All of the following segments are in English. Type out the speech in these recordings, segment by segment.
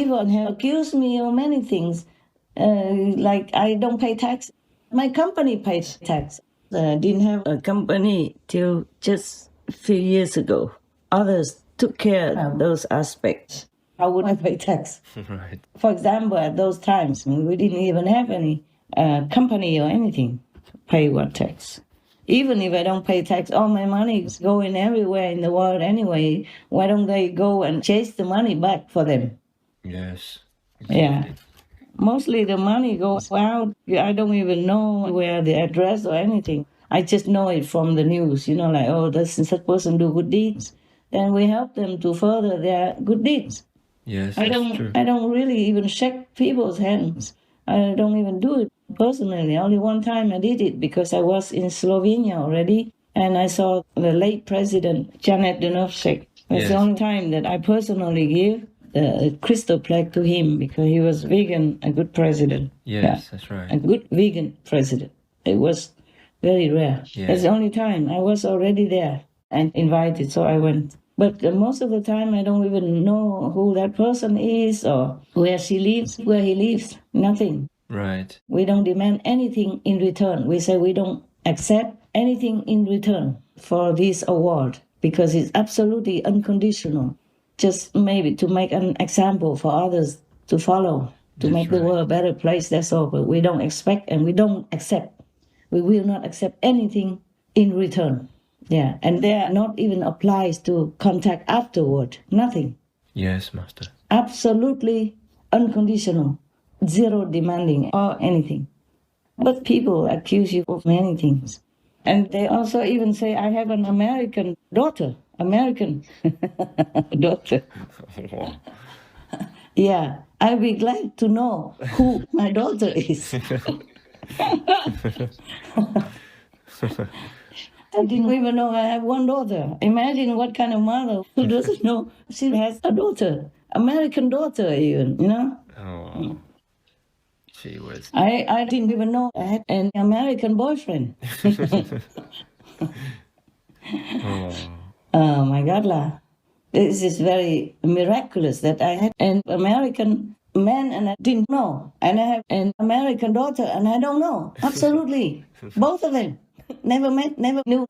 people have accused me of many things, like I don't pay tax. My company pays tax. I didn't have a company till just a few years ago. Others took care of those aspects. How would I pay tax? Right. For example, at those times, we didn't even have any company or anything to pay what tax. Even if I don't pay tax, all my money is going everywhere in the world anyway. Why don't they go and chase the money back for them? Yes. Yeah. Exactly. Mostly the money goes out. I don't even know where the address or anything. I just know it from the news, like, oh, this and such person do good deeds. Then we help them to further their good deeds. Yes, that's true. I don't really even shake people's hands. I don't even do it personally. Only one time I did it because I was in Slovenia already and I saw the late president, Janet Dunovsek. It's the Yes. only time that I personally give the crystal plaque to him because he was vegan, a good president. Yes, that's right. A good vegan president. It was very rare. Yeah. That's the only time. I was already there and invited, so I went. But most of the time, I don't even know who that person is or where she lives, where he lives. Nothing. Right. We don't demand anything in return. We say we don't accept anything in return for this award because it's absolutely unconditional. Just maybe to make an example for others to follow, to make the world a better place, that's all. But we don't expect and we don't accept. We will not accept anything in return. Yeah, and there not even applies to contact afterward. Nothing. Yes, Master. Absolutely unconditional. Zero demanding or anything. But people accuse you of many things. And they also even say, I have an American daughter. American daughter. Yeah, I'd be glad to know who my daughter is. I didn't even know I have one daughter. Imagine what kind of mother who doesn't know she has a daughter. American daughter even, Oh, she was. I didn't even know I had an American boyfriend. Oh my God, lah. This is very miraculous that I had an American man and I didn't know. And I have an American daughter and I don't know. Absolutely. Both of them. Never met, never knew.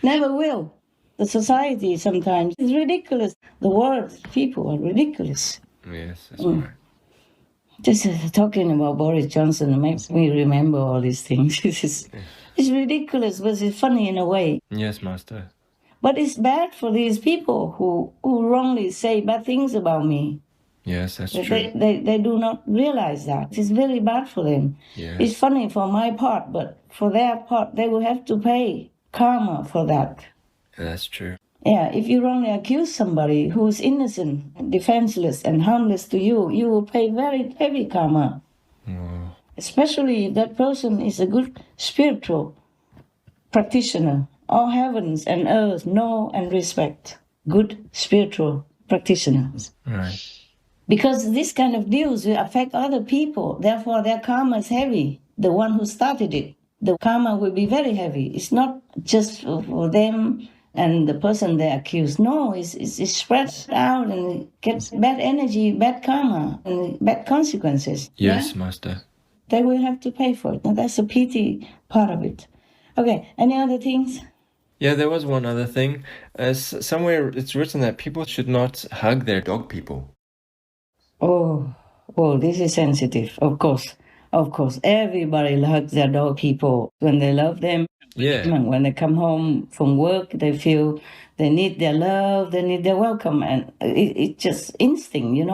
Never will. The society sometimes is ridiculous. The world, people are ridiculous. Yes, that's right. Just talking about Boris Johnson makes me remember all these things. It's ridiculous, but it's funny in a way. Yes, Master. But it's bad for these people who wrongly say bad things about me. Yes, that's true. They do not realize that. It's very bad for them. Yes. It's funny for my part, but for their part, they will have to pay karma for that. That's true. Yeah, if you wrongly accuse somebody who is innocent, defenseless, and harmless to you, you will pay very heavy karma. Oh. Especially if that person is a good spiritual practitioner. All heavens and earth know and respect good spiritual practitioners. Right. Because this kind of deals will affect other people. Therefore, their karma is heavy. The one who started it, the karma will be very heavy. It's not just for them and the person they accuse. No, it's spread out and it gets bad energy, bad karma, and bad consequences. Yes, yeah? Master. They will have to pay for it. Now, that's a pity part of it. Okay, any other things? Yeah, there was one other thing. Somewhere it's written that people should not hug their dog people. Oh, well, this is sensitive, of course. Of course, everybody hugs their dog people when they love them. Yeah. When they come home from work, they feel they need their love, they need their welcome, and it's just instinct,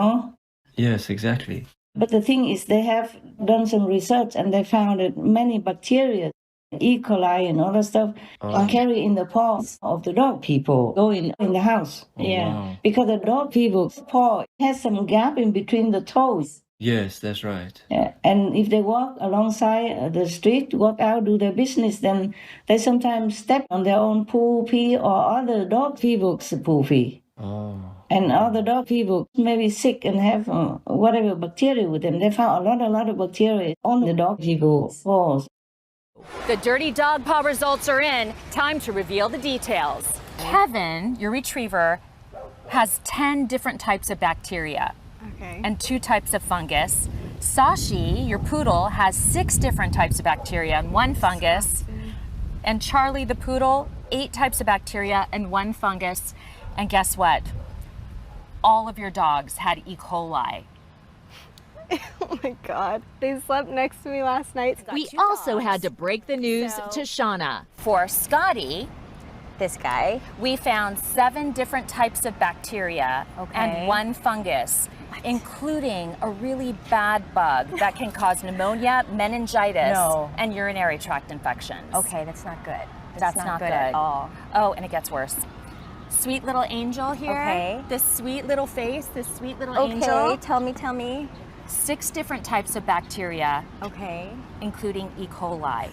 Yes, exactly. But the thing is, they have done some research and they found that many bacteria, E. coli and all that stuff, are carried in the paws of the dog people go in the house. Oh, wow. Because the dog people's paw has some gap in between the toes. Yes, that's right. Yeah. And if they walk alongside the street, walk out, do their business, then they sometimes step on their own poo pee or other dog people's poo pee. Oh. And other dog people may be sick and have whatever bacteria with them. They found a lot of bacteria on the dog people's paws. The dirty dog paw results are in. Time to reveal the details. Kevin, your retriever, has 10 different types of bacteria. Okay. And 2 types of fungus. Sashi, your poodle, has 6 different types of bacteria and 1 fungus. And Charlie, the poodle, 8 types of bacteria and 1 fungus. And guess what? All of your dogs had E. coli. Oh my God. They slept next to me last night. We also had to break the news to Shauna. For Scotty, This guy. we found 7 different types of bacteria Okay. and 1 fungus, including a really bad bug that can cause pneumonia, meningitis, No. and urinary tract infections. Okay, that's not good. That's not good at all. Oh, and it gets worse. Sweet little angel here. Okay. This sweet little face, this sweet little Okay, angel. tell me. 6 different types of bacteria, Okay. including E. coli.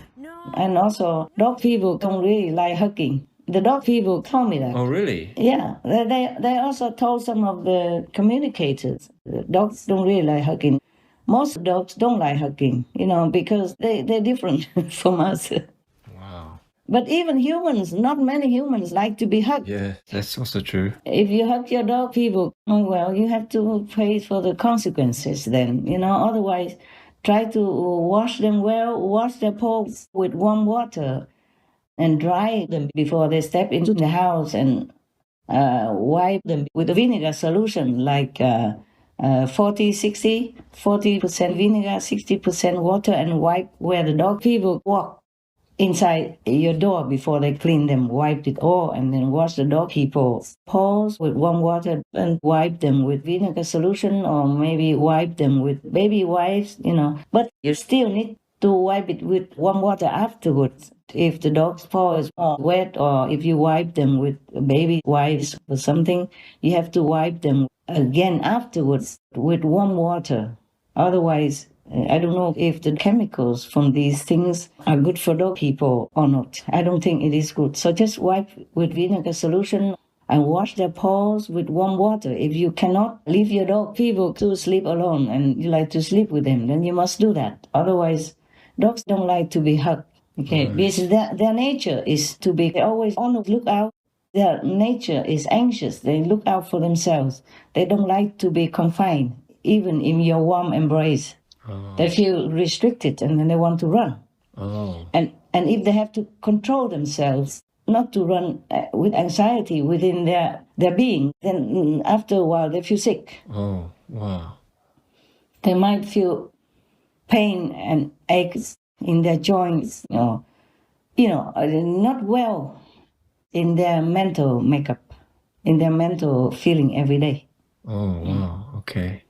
And also, dog people don't really like hugging. The dog people told me that. Oh, really? Yeah, they also told some of the communicators, dogs don't really like hugging. Most dogs don't like hugging, because they're different from us. Wow. But even humans, not many humans like to be hugged. Yeah, that's also true. If you hug your dog, people, you have to pay for the consequences then, otherwise try to wash them well, wash their paws with warm water and dry them before they step into the house and wipe them with a vinegar solution like 40% vinegar, 60% water, and wipe where the dog people walk inside your door before they clean them. Wipe it all and then wash the dog people's paws with warm water and wipe them with vinegar solution, or maybe wipe them with baby wipes, But you still need to wipe it with warm water afterwards. If the dog's paw is all wet, or if you wipe them with baby wipes or something, you have to wipe them again afterwards with warm water. Otherwise, I don't know if the chemicals from these things are good for dog people or not. I don't think it is good. So just wipe with vinegar solution and wash their paws with warm water. If you cannot leave your dog people to sleep alone and you like to sleep with them, then you must do that. Otherwise, dogs don't like to be hugged. Okay, because their nature is to be always on the lookout. Their nature is anxious. They look out for themselves. They don't like to be confined, even in your warm embrace. Oh. They feel restricted and then they want to run. Oh. And if they have to control themselves, not to run with anxiety within their being, then after a while they feel sick. Oh, wow. They might feel pain and aches in their joints, not well in their mental makeup, in their mental feeling every day. Oh, wow. Okay.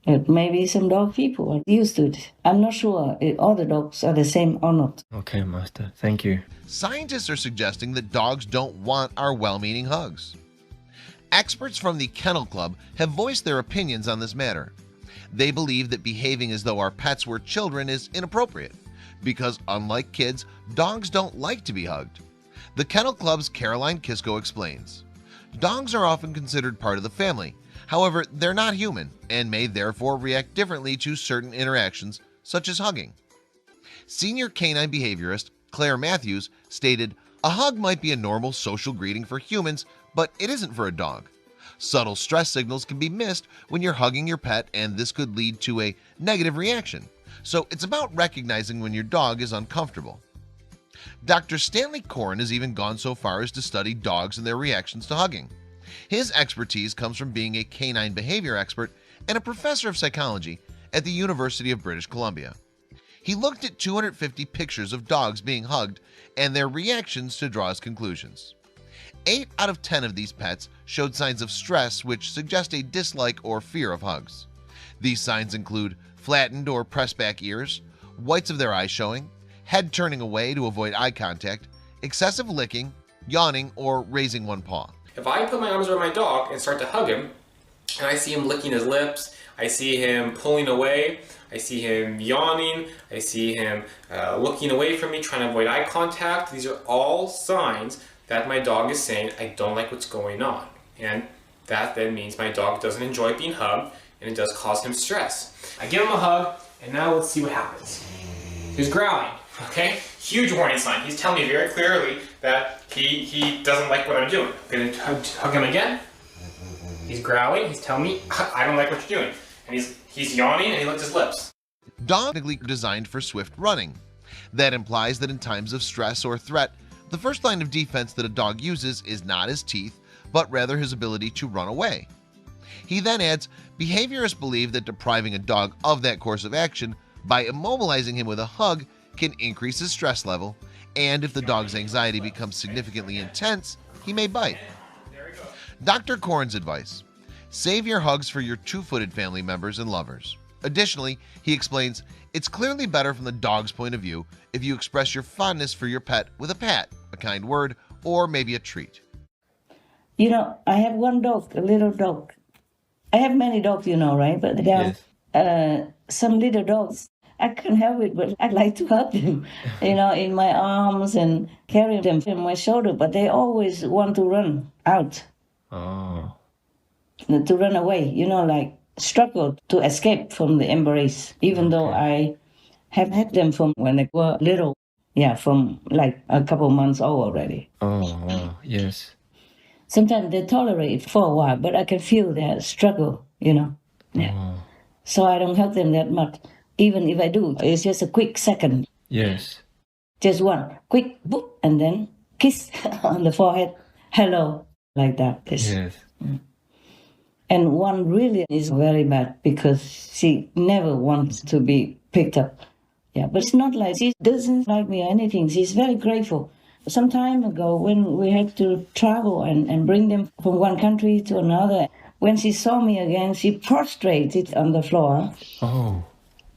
But maybe some dog people are used to it. I'm not sure if all the dogs are the same or not. Okay, Master. Thank you. Scientists are suggesting that dogs don't want our well-meaning hugs. Experts from the Kennel Club have voiced their opinions on this matter. They believe that behaving as though our pets were children is inappropriate because, unlike kids, dogs don't like to be hugged. The Kennel Club's Caroline Kisko explains, dogs are often considered part of the family. However, they're not human and may therefore react differently to certain interactions, such as hugging. Senior canine behaviorist Claire Matthews stated, a hug might be a normal social greeting for humans, but it isn't for a dog. Subtle stress signals can be missed when you're hugging your pet, and this could lead to a negative reaction. So it's about recognizing when your dog is uncomfortable. Dr. Stanley Coren has even gone so far as to study dogs and their reactions to hugging. His expertise comes from being a canine behavior expert and a professor of psychology at the University of British Columbia. He looked at 250 pictures of dogs being hugged and their reactions to draw his conclusions. 8 out of 10 of these pets showed signs of stress, which suggest a dislike or fear of hugs. These signs include flattened or pressed back ears, whites of their eyes showing, head turning away to avoid eye contact, excessive licking, yawning, or raising one paw. If I put my arms around my dog and start to hug him, and I see him licking his lips, I see him pulling away, I see him yawning, I see him looking away from me, trying to avoid eye contact, these are all signs that my dog is saying, I don't like what's going on. And that then means my dog doesn't enjoy being hugged, and it does cause him stress. I give him a hug, and now let's see what happens. He's growling, okay? Huge warning sign. He's telling me very clearly that he doesn't like what I'm doing. I'm gonna hug him again. He's growling. He's telling me, I don't like what you're doing. And he's yawning and he licks his lips. Dogs are designed for swift running. That implies that in times of stress or threat, the first line of defense that a dog uses is not his teeth, but rather his ability to run away. He then adds, behaviorists believe that depriving a dog of that course of action by immobilizing him with a hug can increase his stress level, and if the dog's anxiety becomes significantly intense, he may bite. Dr. Korn's advice: save your hugs for your two-footed family members and lovers. Additionally, he explains, it's clearly better from the dog's point of view if you express your fondness for your pet with a pat, a kind word, or maybe a treat. You know, I have one dog, a little dog. I have many dogs, you know, right? But there are some little dogs. I can't help it, but I like to hug them, you know, in my arms and carry them on my shoulder. But they always want to run out, Oh. to run away, you know, like struggle to escape from the embrace, even though I have had them from when they were little. Yeah, from like a couple months old already. Oh, wow. Yes. Sometimes they tolerate it for a while, but I can feel their struggle, you know. Yeah. Oh. So I don't hug them that much. Even if I do, it's just a quick second. Yes. Just one quick boop, and then kiss on the forehead. Hello, like that. Kiss. Yes. And one really is very bad because she never wants to be picked up. Yeah, but it's not like she doesn't like me or anything. She's very grateful. Some time ago, when we had to travel and bring them from one country to another, when she saw me again, she prostrated on the floor Oh.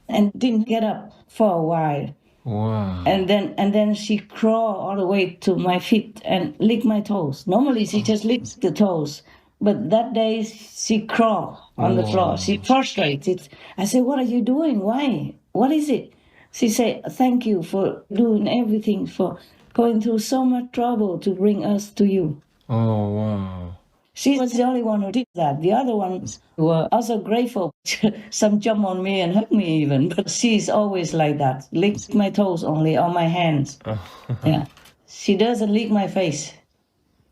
and didn't get up for a while. Wow. And then she crawled all the way to my feet and licked my toes. Normally she just licks the toes, but that day she crawled on the floor. She prostrated. I said, "What are you doing? Why? What is it?" She said, "Thank you for doing everything, for going through so much trouble to bring us to you." Oh, wow. She was the only one who did that. The other ones were also grateful. Some jump on me and hug me even, but she's always like that. Licks my toes only, or my hands. Yeah. She doesn't lick my face.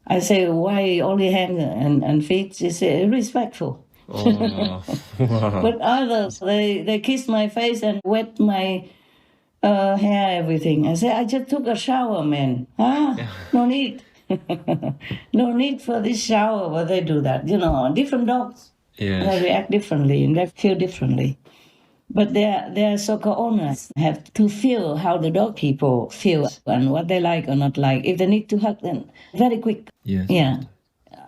I say, "Why only hand and feet?" She said, "Respectful." Oh, wow. But others, they kiss my face and wet my hair, everything. I say, "I just took a shower, man. No need." No need for this shower, but they do that. You know, different dogs, they Yes. react differently and they feel differently. But their soccer owners have to feel how the dog people feel and what they like or not like. If they need to hug them, very quick. Yes. Yeah,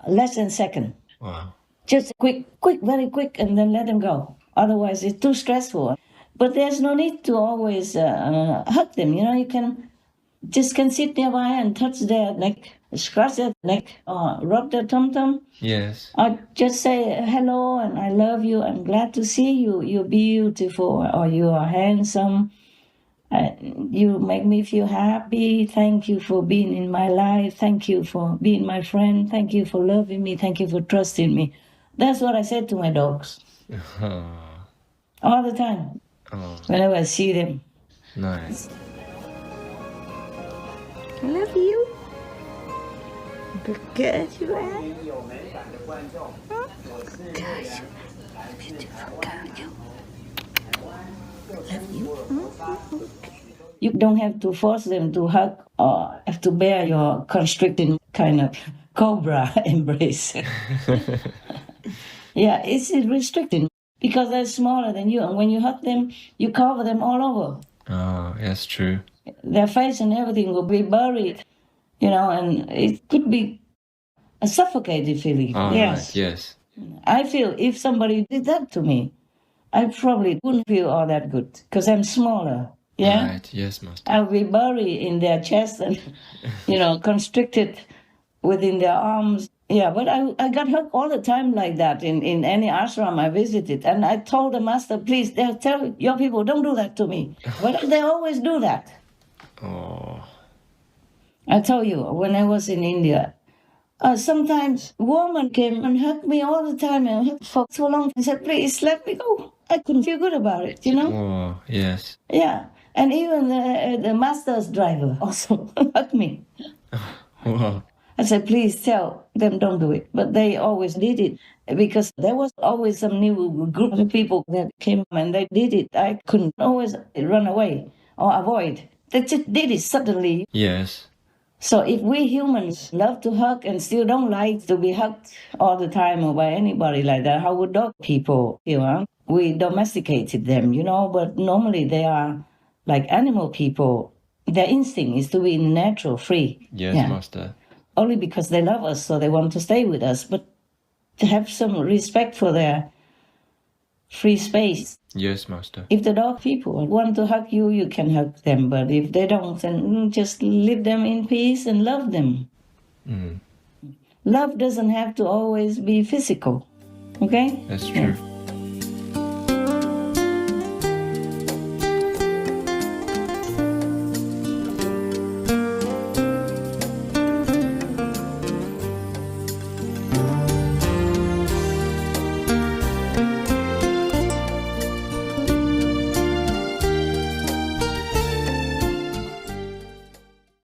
less than a second. Wow. Just quick, very quick, and then let them go. Otherwise, it's too stressful. But there's no need to always hug them. You know, you can sit nearby and touch their neck, scratch their neck, or rub their tum-tum. Yes. Or just say hello and I love you. I'm glad to see you. You're beautiful, or you are handsome. You make me feel happy. Thank you for being in my life. Thank you for being my friend. Thank you for loving me. Thank you for trusting me. That's what I said to my dogs all the time. Oh, Whenever I see them. nice. I love you. Good, good you are. You don't have to force them to hug or have to bear your constricting kind of cobra embrace. Yeah, it's restricting because they're smaller than you. And when you hug them, you cover them all over. Oh, that's true. Their face and everything will be buried, you know, and it could be a suffocating feeling. Oh, Yes. right. Yes. I feel if somebody did that to me, I probably wouldn't feel all that good because I'm smaller. Yeah. Right. Yes, Master. I'll be buried in their chest and, you know, constricted within their arms. Yeah, but I got hugged all the time like that in any ashram I visited. And I told the master, please, tell your people, don't do that to me. But they always do that. Oh. I tell you, when I was in India, sometimes women came and hugged me all the time and hugged for so long. I said, please, let me go. I couldn't feel good about it, you know? Oh, yes. Yeah. And even the master's driver also hugged me. Wow. I said, please tell them don't do it. But they always did it because there was always some new group of people that came and they did it. I couldn't always run away or avoid. They just did it suddenly. Yes. So if we humans love to hug and still don't like to be hugged all the time or by anybody like that, how would dog people feel? We domesticated them, but normally they are like animal people. Their instinct is to be natural, free. Yes, Yeah. Master. Only because they love us, so they want to stay with us, but to have some respect for their free space. Yes, Master. If the dog people want to hug you, you can hug them, but if they don't, then just leave them in peace and love them. Mm. Love doesn't have to always be physical, okay? That's true.